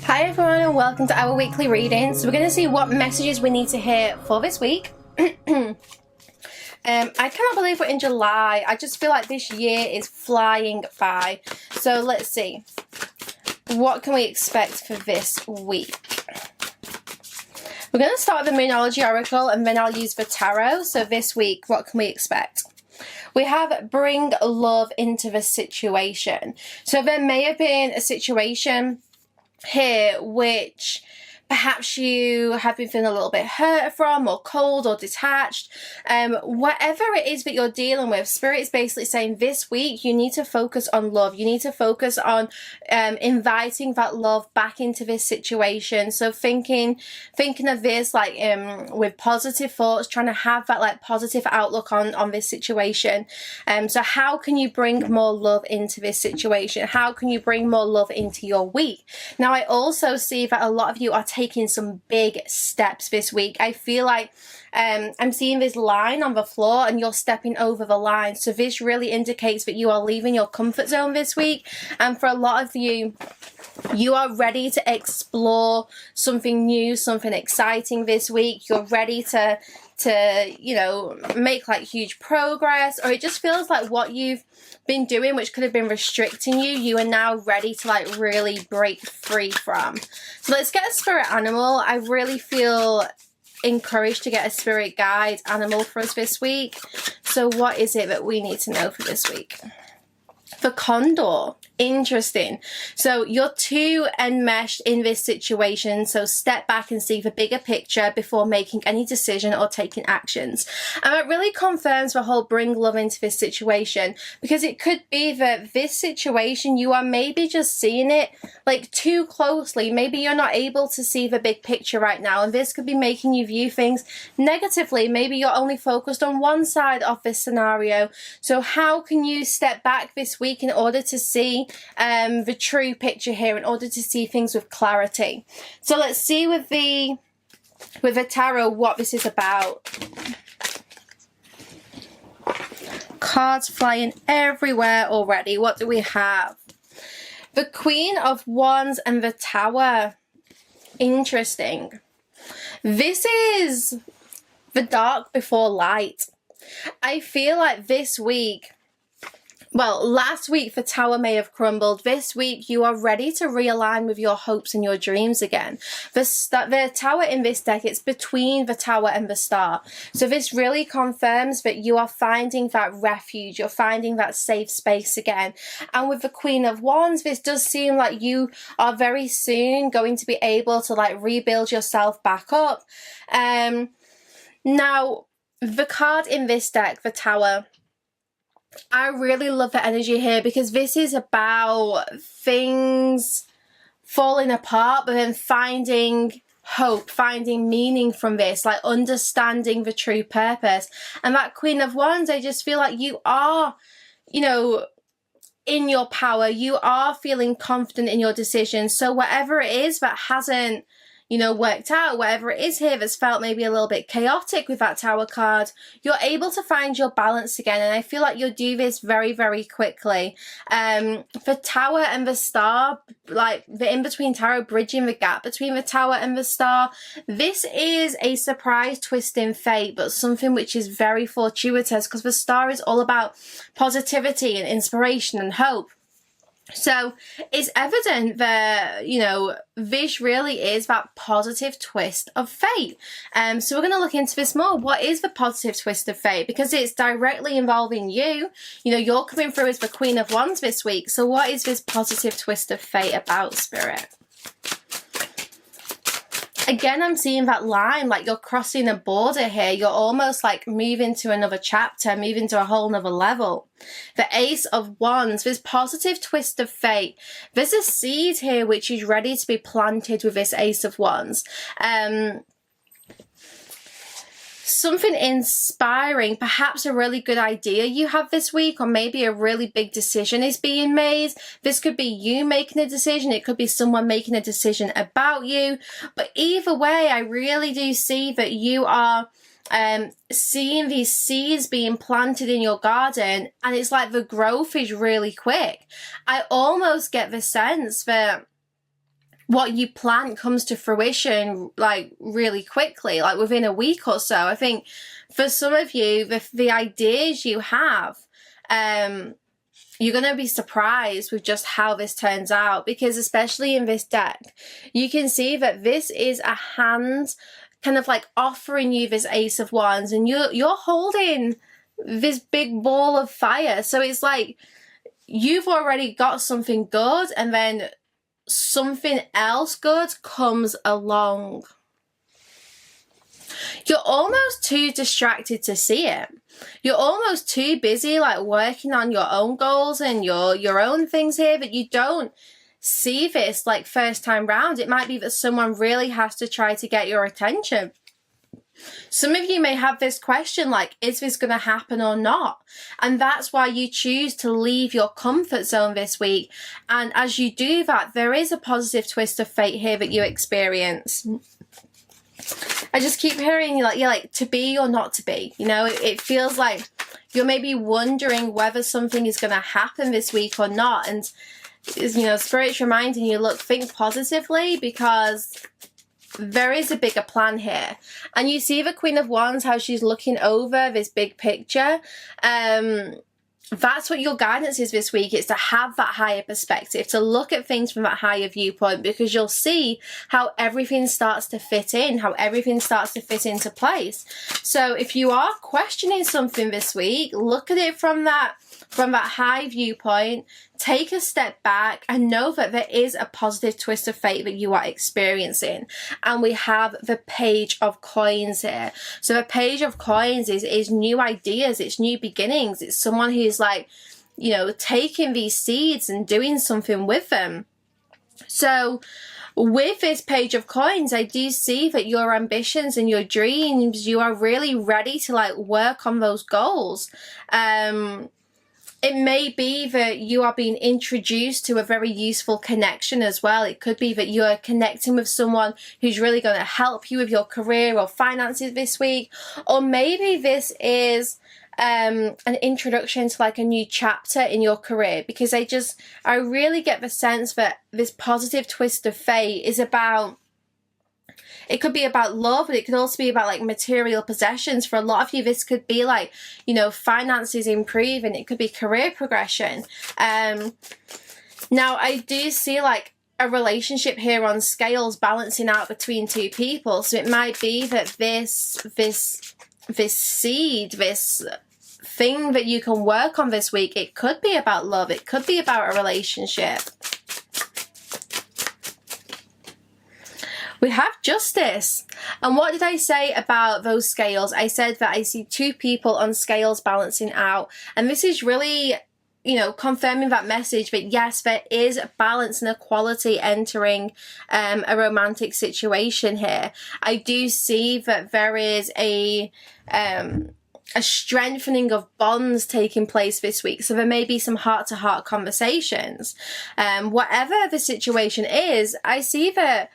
Hi everyone and welcome to our weekly reading. So we're going to see what messages we need to hear for this week. I cannot believe we're in July. I just feel like this year is flying by. So let's see. What can we expect for this week? We're going to start with the Moonology Oracle and then I'll use the Tarot. So this week, what can we expect? We have bring love into the situation. So there may have been a situation here which perhaps you have been feeling a little bit hurt from, or cold or detached. Whatever it is that you're dealing with, Spirit is basically saying this week you need to focus on love. You need to focus on inviting that love back into this situation. So thinking of this like with positive thoughts, trying to have that like positive outlook on this situation. So how can you bring more love into this situation? How can you bring more love into your week? Now I also see that a lot of you are taking some big steps this week. I feel like I'm seeing this line on the floor and you're stepping over the line. So this really indicates that you are leaving your comfort zone this week. And for a lot of you, you are ready to explore something new, something exciting this week. You're ready to you know, make like huge progress, or it just feels like what you've been doing, which could have been restricting you, you are now ready to like really break free from. So let's get a spirit animal. I really feel encouraged to get a spirit guide animal for us this week. So what is it that we need to know for this week? The condor. Interesting. So you're too enmeshed in this situation, so step back and see the bigger picture before making any decision or taking actions. And it really confirms the whole bring love into this situation, because it could be that this situation you are maybe just seeing it like too closely. Maybe you're not able to see the big picture right now, and this could be making you view things negatively. Maybe you're only focused on one side of this scenario. So how can you step back this week in order to see the true picture here, in order to see things with clarity? So let's see with the tarot what this is about. Cards flying everywhere already. What do we have? The Queen of Wands and the Tower. Interesting. This is the dark before light. I feel like this week, well, last week the tower may have crumbled. This week you are ready to realign with your hopes and your dreams again. The tower in this deck, it's between the tower and the star. So this really confirms that you are finding that refuge. You're finding that safe space again. And with the Queen of Wands, this does seem like you are very soon going to be able to like rebuild yourself back up. Now, the card in this deck, the Tower, I really love the energy here, because this is about things falling apart, but then finding hope, finding meaning from this, like understanding the true purpose. And that Queen of Wands, I just feel like you are, you know, in your power. You are feeling confident in your decisions. So whatever it is that hasn't, you know, worked out, whatever it is here that's felt maybe a little bit chaotic with that Tower card, you're able to find your balance again. And I feel like you'll do this very, very quickly. The Tower and the Star, like the in-between tarot, bridging the gap between the Tower and the Star. This is a surprise twist in fate, but something which is very fortuitous, because the Star is all about positivity and inspiration and hope. So it's evident that, you know, this really is that positive twist of fate. So we're going to look into this more. What is the positive twist of fate? Because it's directly involving you. You know, you're coming through as the Queen of Wands this week. So what is this positive twist of fate about, Spirit? Again, I'm seeing that line, like you're crossing a border here. You're almost like moving to another chapter, moving to a whole nother level. The Ace of Wands, this positive twist of fate. There's a seed here which is ready to be planted with this Ace of Wands. Something inspiring, perhaps a really good idea you have this week, or maybe a really big decision is being made. This could be you making a decision. It could be someone making a decision about you. But either way, I really do see that you are seeing these seeds being planted in your garden, and it's like the growth is really quick. I almost get the sense that what you plan comes to fruition like really quickly, like within a week or so. I think for some of you, the ideas you have, you're going to be surprised with just how this turns out, because especially in this deck, you can see that this is a hand kind of like offering you this Ace of Wands, and you're holding this big ball of fire. So it's like you've already got something good, and then something else good comes along. You're almost too distracted to see it. You're almost too busy like working on your own goals and your own things here, but you don't see this like first time round. It might be that someone really has to try to get your attention. Some of you may have this question like, is this going to happen or not? And that's why you choose to leave your comfort zone this week. And as you do that, there is a positive twist of fate here that you experience. I just keep hearing you're like to be or not to be. You know, it feels like you're maybe wondering whether something is going to happen this week or not. And, you know, Spirit's reminding you, look, think positively, because there is a bigger plan here. And you see the Queen of Wands, how she's looking over this big picture. That's what your guidance is this week. It's to have that higher perspective, to look at things from that higher viewpoint, because you'll see how everything starts to fit in, how everything starts to fit into place. So if you are questioning something this week, look at it from that high viewpoint, take a step back and know that there is a positive twist of fate that you are experiencing. And we have the Page of Coins here. So the Page of Coins is new ideas, it's new beginnings, it's someone who's like, you know, taking these seeds and doing something with them. So with this Page of Coins, I do see that your ambitions and your dreams, you are really ready to like work on those goals. It may be that you are being introduced to a very useful connection as well. It could be that you are connecting with someone who's really going to help you with your career or finances this week. Or maybe this is an introduction to like a new chapter in your career, because I really get the sense that this positive twist of fate is about, it could be about love, but it could also be about like material possessions. For a lot of you, this could be like, you know, finances improving. It could be career progression. Now, I do see like a relationship here on scales balancing out between two people. So it might be that this seed, this thing that you can work on this week, it could be about love. It could be about a relationship. We have Justice. And what did I say about those scales? I said that I see two people on scales balancing out. And this is really, you know, confirming that message that yes, there is balance and equality entering a romantic situation here. I do see that there is a strengthening of bonds taking place this week. So there may be some heart-to-heart conversations. Whatever the situation is, I see that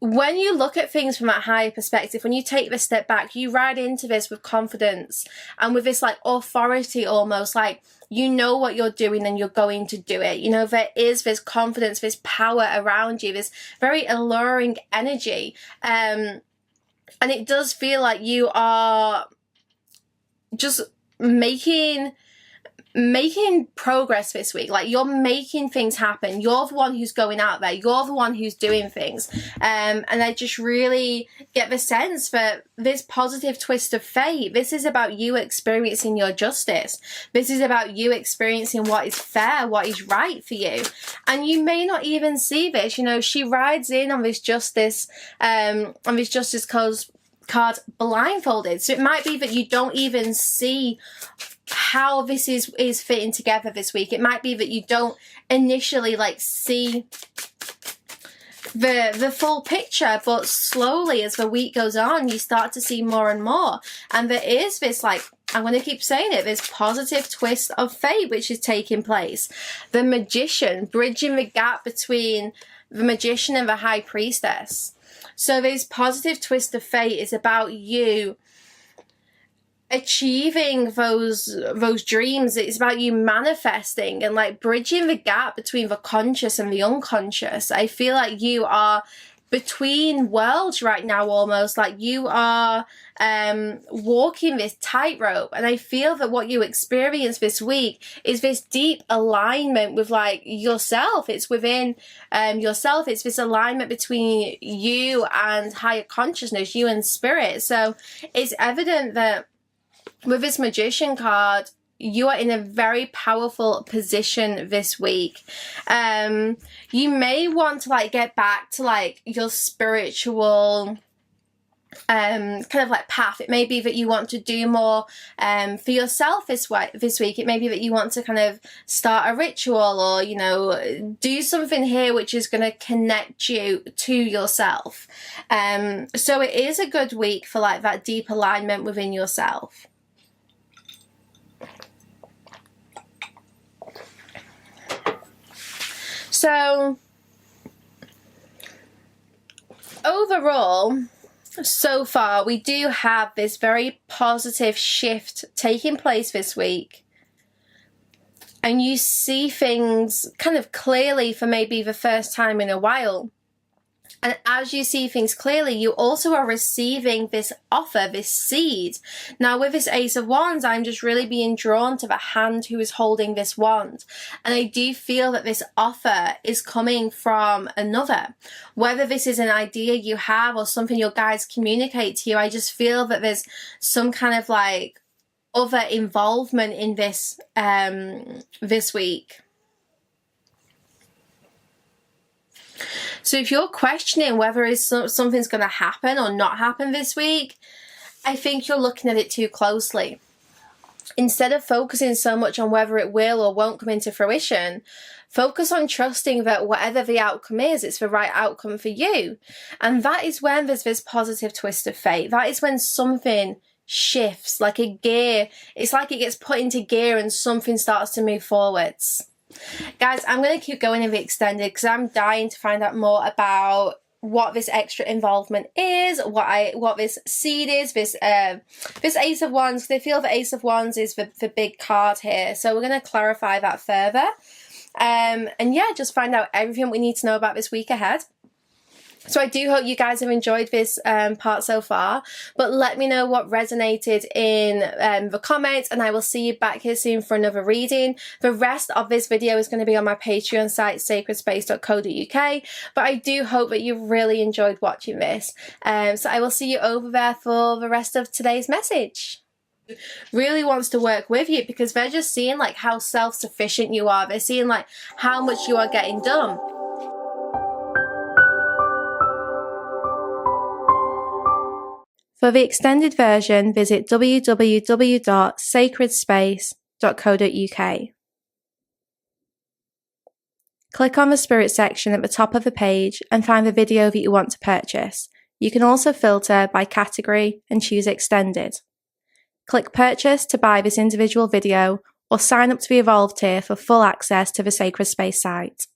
when you look at things from that higher perspective, when you take this step back, you ride into this with confidence and with this like authority almost, like you know what you're doing and you're going to do it. You know, there is this confidence, this power around you, this very alluring energy. And it does feel like you are just making progress this week. Like you're making things happen. You're the one who's going out there. You're the one who's doing things. And I just really get the sense that this positive twist of fate, this is about you experiencing your justice. This is about you experiencing what is fair, what is right for you. And you may not even see this. You know, she rides in on this justice card blindfolded. So it might be that you don't even see how this is fitting together this week. It might be that you don't initially like see the full picture, but slowly as the week goes on, you start to see more and more. And there is this, like, I'm going to keep saying it, this positive twist of fate which is taking place. The Magician, bridging the gap between the Magician and the High Priestess. So this positive twist of fate is about you achieving those dreams. It's about you manifesting and like bridging the gap between the conscious and the unconscious. I feel like you are between worlds right now, almost like you are walking this tightrope. And I feel that what you experience this week is this deep alignment with like yourself. It's within yourself. It's this alignment between you and higher consciousness, you and spirit. So it's evident that with this Magician card, you are in a very powerful position this week. You may want to like get back to like your spiritual kind of like path. It may be that you want to do more for yourself this week. It may be that you want to kind of start a ritual, or you know, do something here which is going to connect you to yourself. So it is a good week for like that deep alignment within yourself. So overall, so far, we do have this very positive shift taking place this week. And you see things kind of clearly for maybe the first time in a while. And as you see things clearly, you also are receiving this offer, this seed. Now, with this Ace of Wands, I'm just really being drawn to the hand who is holding this wand. And I do feel that this offer is coming from another. Whether this is an idea you have or something your guides communicate to you, I just feel that there's some kind of like other involvement in this this week. So if you're questioning whether something's going to happen or not happen this week, I think you're looking at it too closely. Instead of focusing so much on whether it will or won't come into fruition, focus on trusting that whatever the outcome is, it's the right outcome for you. And that is when there's this positive twist of fate. That is when something shifts, like a gear. It's like it gets put into gear and something starts to move forwards. Guys, I'm going to keep going in the extended because I'm dying to find out more about what this extra involvement is, what this seed is, this Ace of Wands, because I feel the Ace of Wands is the big card here. So we're going to clarify that further. And yeah, just find out everything we need to know about this week ahead. So I do hope you guys have enjoyed this part so far, but let me know what resonated in the comments, and I will see you back here soon for another reading. The rest of this video is going to be on my Patreon site, sacredspace.co.uk, but I do hope that you really enjoyed watching this. So I will see you over there for the rest of today's message. Really wants to work with you because they're just seeing like how self-sufficient you are. They're seeing like how much you are getting done. For the extended version, visit www.sacredspace.co.uk. Click on the Spirit section at the top of the page and find the video that you want to purchase. You can also filter by category and choose Extended. Click Purchase to buy this individual video or sign up to the Evolve tier for full access to the Sacred Space site.